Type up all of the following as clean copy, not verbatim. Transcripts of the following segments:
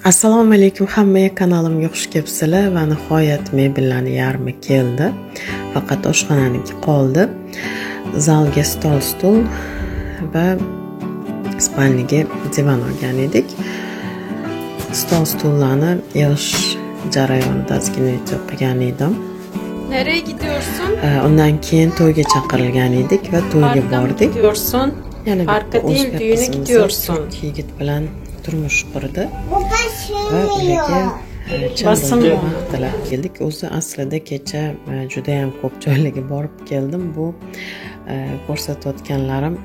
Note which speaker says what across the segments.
Speaker 1: Assalomu alaykum hammaga, kanalimga xush kelibsizlar va nihoyat mebellarning yarmi keldi. Faqat oshxonaniki qoldi. Zalga stul va spalniga divan olgan edik. Stullarni yig'ish jarayonida ozgina qilgan edim.
Speaker 2: Nereye gidiyorsun?
Speaker 1: Undan keyin to'yga chaqirilgan edik va to'yga bordik.
Speaker 2: Gidiyorsun.
Speaker 1: Yana
Speaker 2: Parka değil, düğüne gidiyorsun.
Speaker 1: Yigit bilan turmush qurdi va ularga
Speaker 2: Basın
Speaker 1: vaqtlar keldik. O'zi aslida kecha juda ham ko'p joylarga borib keldim. Bu ko'rsatayotganlarim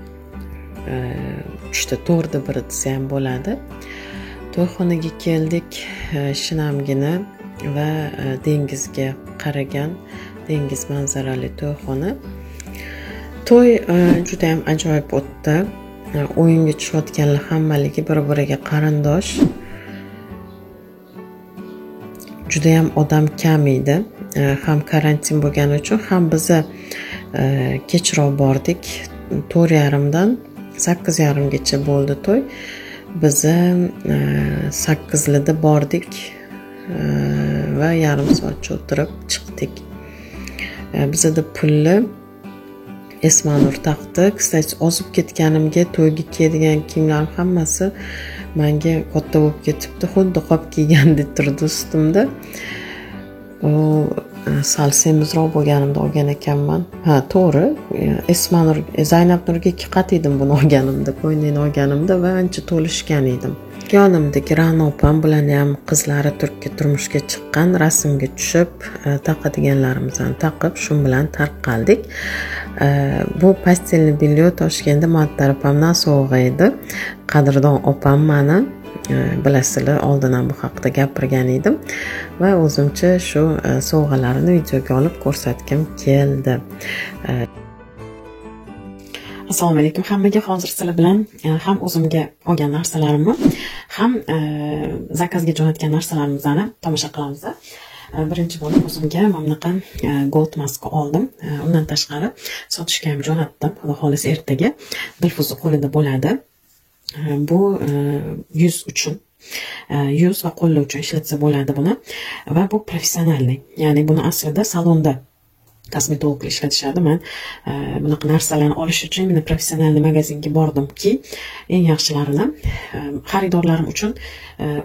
Speaker 1: 3ta 4 biri desa ham bo'ladi. To'yxonaga keldik, shinamgina va dengizga qaragan, dengiz manzarali to'yxona. To'y juda ham ajoyib o'tdi. O'yinga tushayotganlar hammaligi bir-biriga qarindosh. Juda ham odam kam edi. Ham karantin bo'lgani uchun, ham biza kechroq bordik. 4:30dan 8:30gacha bo'ldi to'y. Biz 8:00da bordik va yarim soatcha o'tirib chiqdik. Bizda pulni Esmanur taqdi. Kстати, ozib ketganimga to'yga kiyadigan kiyimlarim hammasi menga katta bo'lib ketibdi. Xuddi qop kiygandek turdi ustimda. Sal semizroq bo'lganimda olgan ekanman. Ha, to'g'ri. Esmanur, Zaynab Nurga 2 qat edim buni olganimda, qo'ynini olganimda va ancha to'lishgan edim. Yonimdagi Ra'no opam bilan ham qizlari Turkka turmushga chiqqan, rasmga tushib, taqadiganlarimizni taqib, shu bilan tarqaldik. Bu pastelni bilyo Toshkentda Muattar opamdan sovg'a edi. Qadrdon opam meni, bilasizlar, oldin ham bu haqida gapirgan edim va o'zimcha shu sovg'alarini videoga olib ko'rsatgim keldi. Assalomu alaykum hammaga. Hozir sizlar bilan ham o'zimga olgan narsalarimni, ham zakazga jo'natgan narsalarimizni tomosha qilamiz. Birinchi bo'lib o'zimga mana bunaqa gold maska oldim. Undan tashqari sotishga ham jo'natdim. Xudo xolis ertaga Dilfuza qo'lida bo'ladi. Bu yuz uchun, yuz va qo'llar uchun ishlatsa bo'ladi buni va bu professionalniy. Ya'ni buni aslida salonda kosmetologlar ishlatishadi. Men bunaqa narsalarni olish uchun meni professionalniy magazinga bordimki, eng yaxshilarini xaridorlarim uchun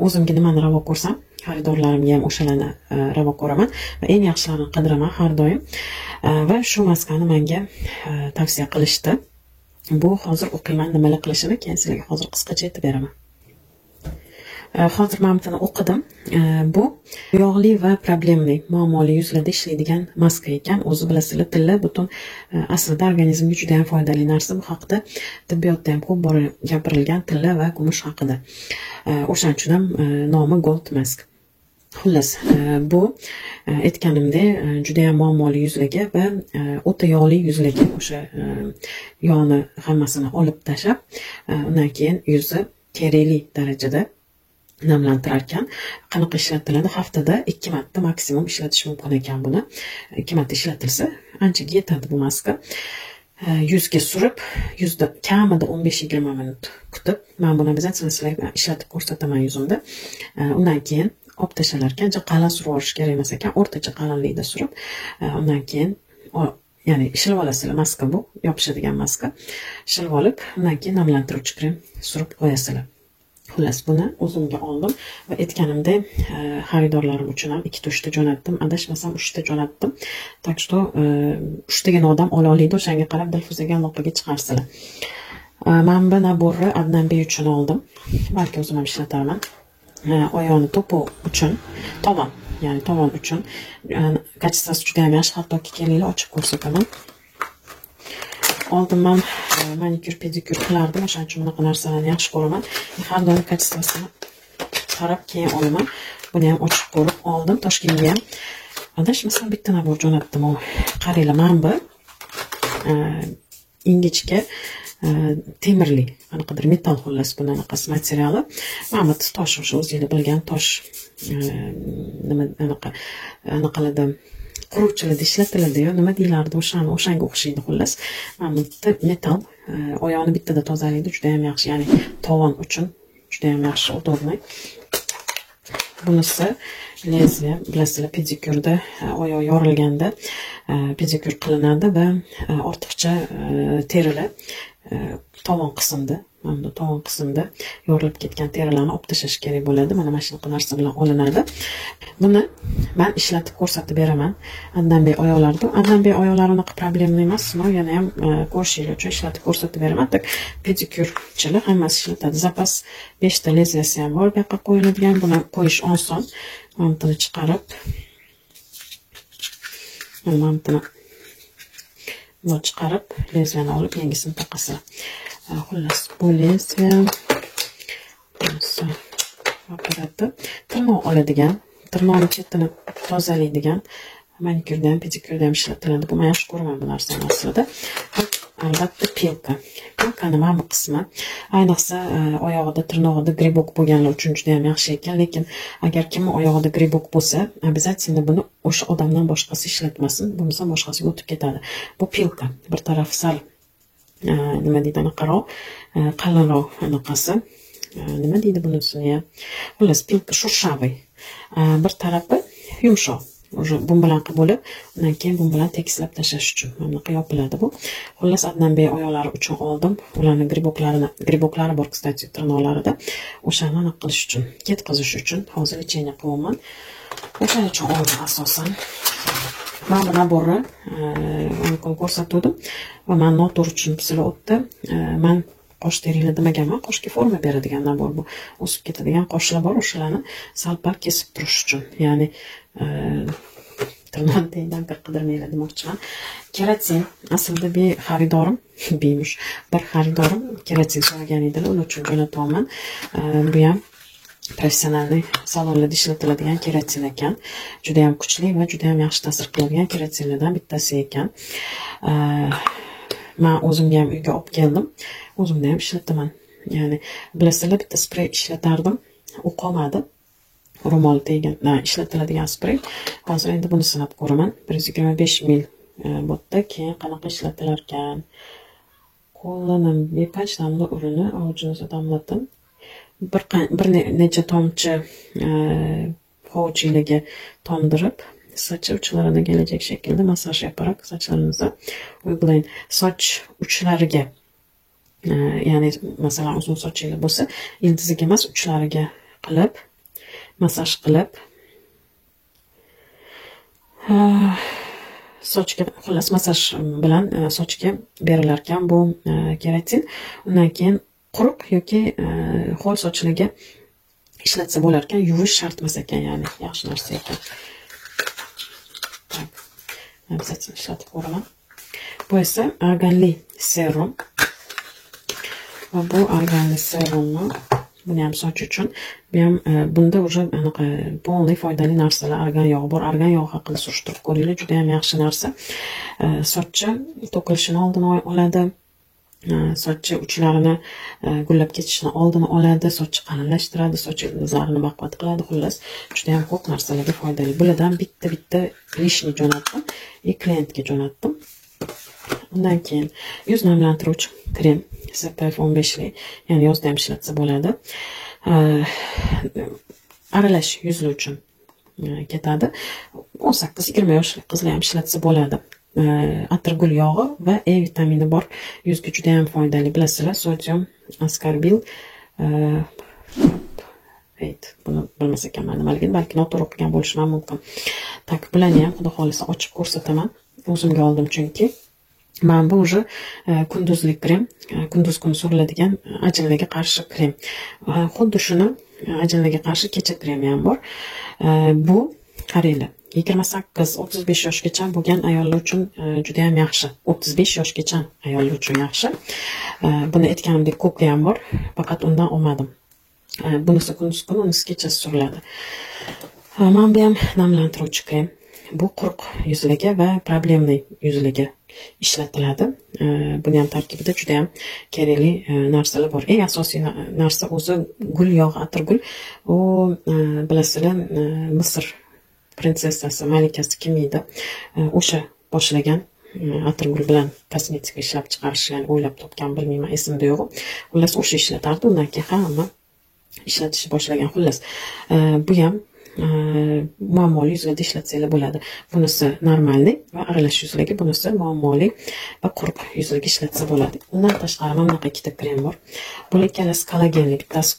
Speaker 1: o'zimga nimani ravo ko'rsam, xaridorlarimga ham o'shalarni ravo ko'raman va eng yaxshilarini qidiraman har doim. Va shu maskani menga tavsiya qilishdi. Bu hozir o'qiyman nimalar qilishini, keyin sizlarga hozir qisqacha aytib beraman. Hozir men buni o'qidim. Bu yog'li va problemli, muammoli yuzlarda ishlaydigan maska ekan. O'zi bilasizlar, tilla butun aslida organizmga juda ham foydali narsa. Bu haqida tibbiyotda ham ko'p bor gapirilgan, tilla va kumush haqida. O'shaning uchun ham nomi Gold Mask. Xullas, bu aytganimdek juda ham muammoli yuzlarga va o'ta yog'li yuzlarga o'sha yog'ni hammasini olib tashlab, undan keyin yuzni kerakli darajada namlantirar ekan. Qanaqa ishlatiladi? Haftada 2 marta maksimum ishlatish mumkin ekan buni. 2 marta ishlatilsa anchaga yetadi bu maska. Yuzga surib, yuzda kamida 15-20 minut kutib, men buni sizlarga ishlatib ko'rsataman yuzimda. Undan keyin olib tashalar ekan, qalin surib olish kerak emas ekan, o'rtacha qalinlikda surib, undan keyin ya'ni shilib olasizlar. Maska bu, yopishadigan maska. Shilib olib, undan keyin namlantiruvchi krem surib qo'yasizlar. Xullas, buni o'zimga oldim va aytganimdek xaridorlarim uchun ham 2 ta jo'natdim. Adashmasam 3 ta jo'natdim. Так что 3 tagina odam ola oladi, o'shanga qarab Dilfuzaga aloqaga chiqarsizlar. Men bu naborni Adnanbey uchun oldim. Balki o'zim ham ishlatarman. Oyoqni to'pi uchun, tovon, ya'ni tovon uchun kachествоsi juda ham yaxshi, hattoki kelinglar ochib ko'rsataman. Oldin men manikyur, pedikyur qilardim, o'shaning uchun bunaqa narsalarni yaxshi ko'raman. Har doim kachествосini qarab keyin olaman. Buni ham ochib ko'rib oldim. Toshkentga ham adashmasam bitta nabor jo'natdim. Qaranglar, men bu ingichka temirli, qanaqadir metall, xullas bunaqasi materiali. Mana bu tosh, o'sha o'zingizlar bilgan tosh, nima anaqalarda quruvchilarda ishlatiladi-yu, nima deylardi, o'shanga o'xshaydi xullas. Mana bu metall, oyoqni bittada tozalaydi, juda ham yaxshi, ya'ni tovon uchun juda ham yaxshi, udobniy. bunisi lezbiya, bilasizlar, pedikyurda oyoq yorilganda pedikyur qilinadi va ortiqcha terilar tovon qismida, mana tovon qismida yorilib ketgan terilarni olib tashlash kerak bo'ladi. Mana mana shunaqa narsa bilan olinadi. Buni men ishlatib ko'rsatib beraman. Adnanbey oyoqlarida. Adnanbey oyoqlari unaqa problema emas, но yana ham ko'rishingiz uchun ishlatib ko'rsatib beraman. Tak pedikyurchilar hammasi ishlatadi. Zapas 5 ta leziyasi ham bor, bu yoqqa qo'yiladigan. Buni qo'yish oson. Mana chiqarib, mana bunu chiqarib, leziyani olib yangisini taqasizlar. Xullas, bu leziya aparati tirnoq oladigan, tirnoqni chetini tozalaydigan, manikyurda ham, pedikyurda ham ishlatiladi. Bu men yaxshi ko'raman bu narsani aslida. Albatta pilka. Pilkani mana bu qismi, ayniqsa oyog'ida, tirnog'ida gribok bo'lganlar uchun juda ham yaxshi ekan, lekin agar kimning oyog'ida gribok bo'lsa, обязательно buni o'sha odamdan boshqasi ishlatmasin, bo'lmasa boshqasiga o'tib ketadi. Bu pilka. Bir tarafi sal nima deydi, anaqaroq, qalinroq anaqasi. Nima deydi bunisini ya? Xullas, pilka sho'rshavый. Bir tarafi yumshoq. Уже bu bilan bo'lib, undan keyin bu bilan tekislab tashlash uchun mana bunaqa yopiladi bu. Xullas, Adnanbey oyoqlari uchun oldim. Ularni griboklari bor, kстати, tirnoqlarida. O'shani aniq qilish uchun, ketqizish uchun hozir lecheniya qilaman. O'shaning uchun oldim asosan. Men bu naborni ko'rsatdim va men noto'g'ri tushunib sizlar o'tdi. Men qosh teringlar demaganman, qoshga forma beradigan nabor bu. O'sib ketadigan qoshlar bor, o'shalarni sal-pal kesib turish uchun. Ya'ni tirnoq tengdan qidirmanglar demoqchiman. Keratin aslida bir xaridorim keratin so'ragan edilar, uning uchun jo'natyapman. Bu ham professional salonlarda ishlatiladigan keratin ekan. Juda ham kuchli va juda ham yaxshi ta'sir qiladigan keratinlardan bittasi ekan. Men o'zimga ham uyga olib keldim. O'zimda ham ishlataman. Ya'ni bilasizlar, bitta sprey ishlatardim, u qolmadi. Ro'mol tegan ishlatiladigan sprey. Hozir endi buni sinab ko'raman. 125 ml bo'tda, keyin qanaqa ishlatilar ekan. Qo'llanim bepach namli urini ovuchingizni damlatdim. Bir necha tomchi hovuchingizni tomdirib, soch uchlarini kelajak shaklda massaj yaparak sochlaringizni uyg'lang. Soch uchlariga, ya'ni masalan uzun sochingiz bo'lsa, ildiziga emas, uchlariga qilib massaj qilib, sochga, xullas massaj bilan sochga berilar ekan bu keratin. Undan keyin quruq yoki ho'l sochlarga ishlatsa bo'lar ekan, yuvish shart emas ekan, ya'ni yaxshi narsa ekan. Обязательно ishlatib ko'raman. Bu esa arganli serum. Va bu arganli serumni, buni ham soch uchun, bu ham bunda уже anaqa polniy foydali narsalar, argan yog'i bor. Argan yog'i haqida surishtirib ko'ringlar, juda ham yaxshi narsa. Sochni to'kilishini oldini oladi. Sochni uchlarini gullab ketishini oldini oladi, sochni qalinlashtiradi, soch ildizlarini baquvvat qiladi. Xullas, juda ham ko'p narsalarga foydali. Bulardan bitta lishni jo'natdim, klientga jo'natdim. Undan keyin yuz namlantiruvchi krem SPF 15 lik, ya'ni yozda ham ishlatsa bo'ladi. Aralash yuzlar uchun ketadi. 18-20 yoshli qizlar ham ishlatsa bo'ladi. Atirgul yog'i va E vitamini bor. Yuzga juda ham foydali, bilasizlar, sodium askorbil. Buni bilmas ekanman nimaligini, balki noto'g'ri o'qigan bo'lishim mumkin. Tak, bularni ham xudo xolisa ochib ko'rsataman. O'zimga oldim chunki. Men bu уже kunduzlik krem, kunduz kuni suriladigan ajinlarga qarshi krem. Xuddi shuni ajinlarga qarshi kecha kremi ham bor. Bu qaranglar, 28-35 yoshgacha bo'lgan ayollar uchun juda ham yaxshi. 35 yoshgacha ayollar uchun yaxshi. Buni aytganimdek ko'pi ham bor, faqat undan olmadim. Bunisi kunduz kuni, unisi kechasi suriladi. Men bu ham namlantiruvchi krem. Bu quruq yuzlarga va problemli yuzlarga ishlatiladi. Buni ham tarkibida juda ham kerakli narsalar bor. Eng asosiy narsa o'zi gul yog'i, atirgul. U bilasizlar, Misr prinsessasi, malikasi kim edi? O'sha boshlagan atirgul bilan kosmetika ishlab chiqarishni o'ylab topgan, bilmayman, esimda yo'q. Xullas, o'sha ishlatardi. Undan keyin hamma ishlatishni boshlagan. Xullas, bu ham muammoli yuzlarda ishlatsanglar bo'ladi. Bunisi normalniy va aralash yuzlarga, bunisi muammoli va quruq yuzlarga ishlatsa bo'ladi. Undan tashqari mana bunaqa ikkita krem bor. Bu ikkalasi kollagenli, bittasi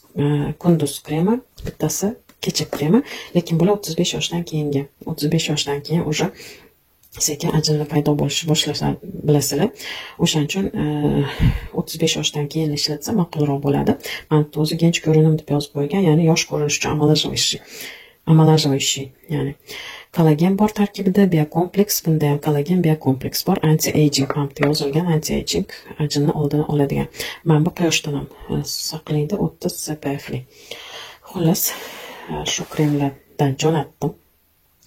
Speaker 1: kunduz kremi, bittasi kecha kremi, lekin bular 35 yoshdan keyingi. 35 yoshdan keyin o'sha sekin ajinlar paydo bo'lishni boshlashlar bilasizlar. O'shaning uchun 35 yoshdan keyin ishlatsa ma'qulroq bo'ladi. Men o'zi gench ko'rinim deb yozib qo'ygan, ya'ni yosh ko'rinish uchun amalajvoyshi, ya'ni kollagen bor tarkibida, biokompleks, bunda ham kollagen biokompleks bor, anti-aging pump deb yozilgan, anti-aging ajinni oldini oladigan. Mana bu quyoshdan ham saqlaydi, 30 SPF li. Xullas, shu kremlardan jo'natdim.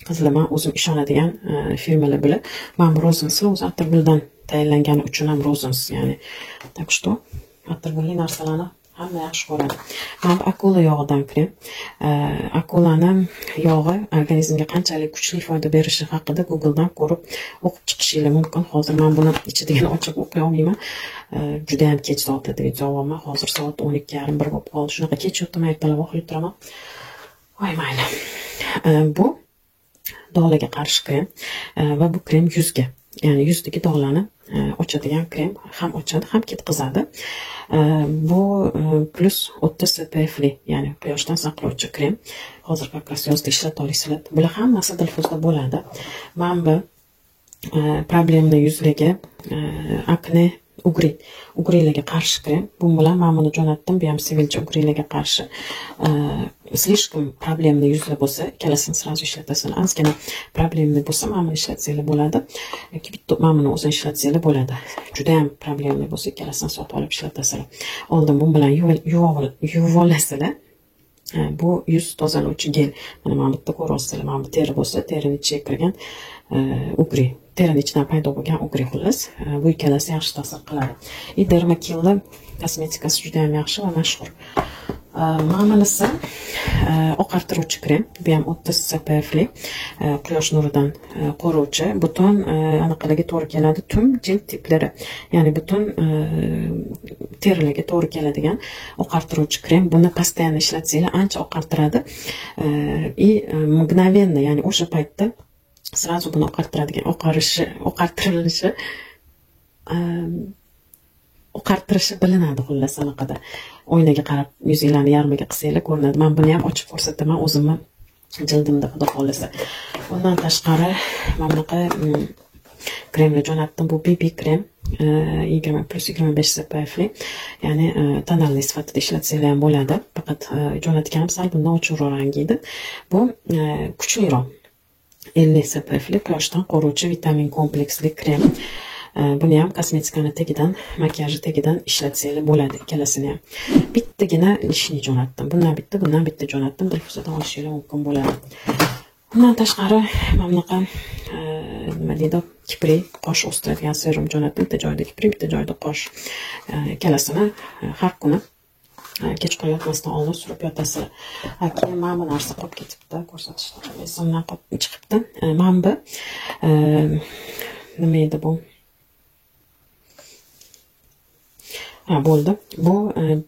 Speaker 1: Qizlar, men o'zim ishonadigan firmalar bular. Men Rozens o'zi atirguldan tayyorlangani uchun ham Rozens, ya'ni так что atirgulli narsalarni hamma yaxshi ko'radi. Mana bu akula yog'idan krem. Akulani yog'i organizmga qanchalik kuchli foyda berishi haqida Googledan ko'rib o'qib chiqishingiz mumkin. Hozir men buni ichidigini ochib o'qiy olmayman. Juda ham kech soatda video olaman. Hozir soat 12:30 1 bo'lib qoldi. Shunaqa kech yotdim, ertalab uxlab turaman. Voy mayli. Bu dog'larga qarshi krem va bu krem yuzga, ya'ni yuzdagi dog'larni ochadigan krem, ham ochadi, ham ketqizadi. Bu plus 30 SPF li, ya'ni quyoshdan saqlovchi krem. Hozir fakras yozda ishlata olasizlar. Bular hammasi dilfuzda bo'ladi. Men bu problemli yuzlarga, akne, ugrilarga qarshi krem. Bu bilan men buni jo'natdim. Bu ham sivilcha ugrilarga qarshi. Слишком problemli yuzlar bo'lsa, ikkalasini sразу ishlatasizlar. Ozgina problemli bo'lsa, men buni ishlatsanglar bo'ladi. Yoki bitta men buni o'zim ishlatsanglar bo'ladi. Juda ham problemli bo'lsa, ikkalasini sotib olib ishlatasizlar. Oldin bu bilan yuvolasizlar. Bu yuz tozalovchi gel. Mana bitta ko'ryapsizlar. Mana bu teri bo'lsa, terining ichiga kirgan ugri. Terining ichidan paydo bo'lgan ugri, xullas. Bu ikkalasi yaxshi ta'sir qiladi. Dermakilla kosmetikasi juda ham yaxshi va mashhur. Ma'nisi oqartiruvchi krem. Bu ham 30 SPF li, quyosh nuridan qo'ruvchi, butun anaqalarga to'g'ri keladi, tüm jild tiplari, ya'ni butun terilarga to'g'ri keladigan oqartiruvchi krem. Buni постоянно ishlatsanglar ancha oqartiradi. Mgновенно, ya'ni o'sha paytda sразу buni oqartiradigan, oqartirishi bilinadi. Xullas, anaqada oynaga qarab yuzinglarni yarmiga qilsanglar ko'rinadi. Men buni ham ochib ko'rsataman o'zimni jildimda, xudo xolisa. Undan tashqari mana bunaqa kremni jo'natdim. Bu BB krem, 20+25 SPF li, ya'ni tonalli sifatida ishlatsanglar ham bo'ladi. Faqat jo'natganim sal bundan ochuvroq rangi edi. Bu kuchliroq, 50 SPF li, quyoshdan qo'ruvchi vitamin kompleksli krem. Buni ham kosmetikani tagidan, makiyajni tagidan ishlatsanglar bo'ladi, ikkalasini ham. Bittagina lishni jo'natdim. Bundan bitta jo'natdim. Dilfuzadan olishingiz mumkin bo'ladi. Bundan tashqari mana bunaqa nima deydi, kiprik, qosh o'stiradigan serum jo'natdim. Bitta joyda kiprik, bitta joyda qosh. Ikkalasini har kuni kechqurun yotmasdan oldin surib yotasizlar. Keyin mana bu narsa qolib ketibdi, ko'rsatishni esimdan qolib chiqibdi. Mana bu nima edi bu? Bo'ldi. Bu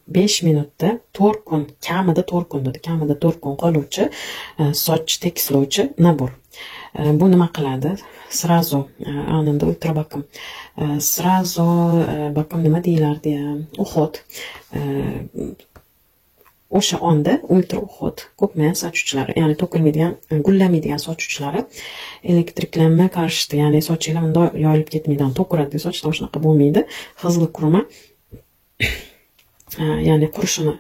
Speaker 1: 5 minutda 4 kun, kamida 4 kun dedi. Kamida 4 kun qoluvchi soch tekislovchi nabor. Bu nima qiladi? Sразу anında ultra bakım. Sразу bakım nima deyilardi? Uhod. O'sha onda ultra uhod, ko'pmagan soch uchlari, ya'ni to'kilmaydigan, gullamaydigan soch uchlari elektriklanma qarshida, ya'ni sochinglar bunday yoyilib ketmaydigan, to'kiradi sochlar shunaqa bo'lmaydi. Hızlı qurima, ya'ni qurishini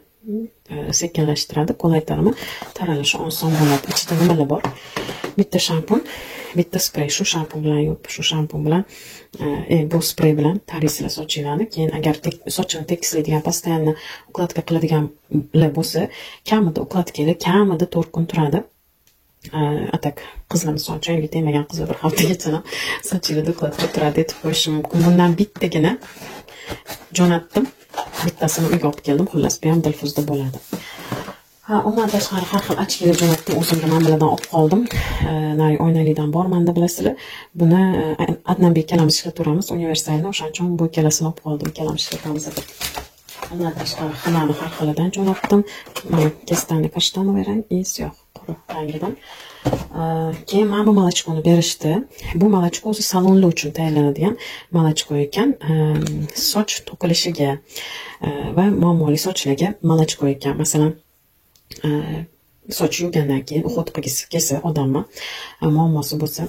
Speaker 1: sekinlashtiradi, qo'laytiradi, taralishi oson bo'ladi. Ichida nimalar bor? Bitta shampun, bitta sprey. Shu shampun bilan yuvib, shu shampun bilan bu sprey bilan taraysizlar sochinglarni. Keyin agar sochini tekislaydigan, постоянно ukladka qiladiganlar bo'lsa, kamida ukladkalar kamida 4 kun turadi. Atak qizlar, misol uchun tegmagan qizlar bir haftagacha sochingizda ukladka turadi deb qo'yish mumkin. Bundan bittagina jo'natdim. Bittasini uyga olib keldim. Xullas, bu ham dilfuzda bo'ladi. Undan tashqari har xil ochkilar jo'natdim. O'zimga men bilan olib qoldim. Nari oynalidan bormanda bilasizlar. Buni adnan bir ikkalamiz ishlatamiz, universalni. O'shaning uchun bu ikkalasini olib qoldim. Ikkalamiz ishlatamiz. Undan tashqari xinani har xilidan jo'natdim. Mana kestani kashtanovый rang и siyoh qora rangidan. Keyin mana bu молочкoni berishdi. Bu молочко o'zi salonlar uchun tayyorlanadigan молочко ekan. Soch to'kilishiga va muammoli sochlarga молочко ekan. Masalan, soch yuvgandan keyin uhud qilgisi kelsa odamni muammosi bo'lsa,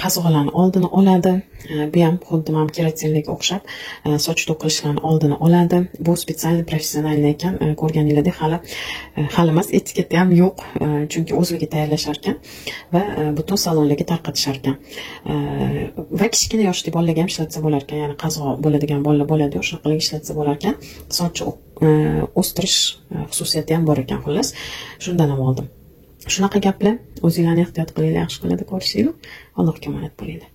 Speaker 1: qazoqlarni oldini oladi. Bu ham xuddi mana keratinga o'xshab soch to'kilishlarini oldini oladi. Bu spesial professionalniy ekan. Ko'rganinglardek hali emas, etiketi ham yo'q. Chunki o'zligi tayyorlashar ekan va butun salonlarga tarqatishar ekan. Va kichkina yoshli bolalarga ham ishlatsa bo'lar ekan. Ya'ni qazoq bo'ladigan bolalar bo'ladi, shunaqa ishlatsa bo'lar ekan. Soch o'stirish xususiyati ham bor ekan, xullas. Shundan ham oldim. Shunaqa gaplar. O'zinglarni ehtiyot qilinglar, yaxshi qiladi ko'rishinglar. Allohga omonat bo'linglar.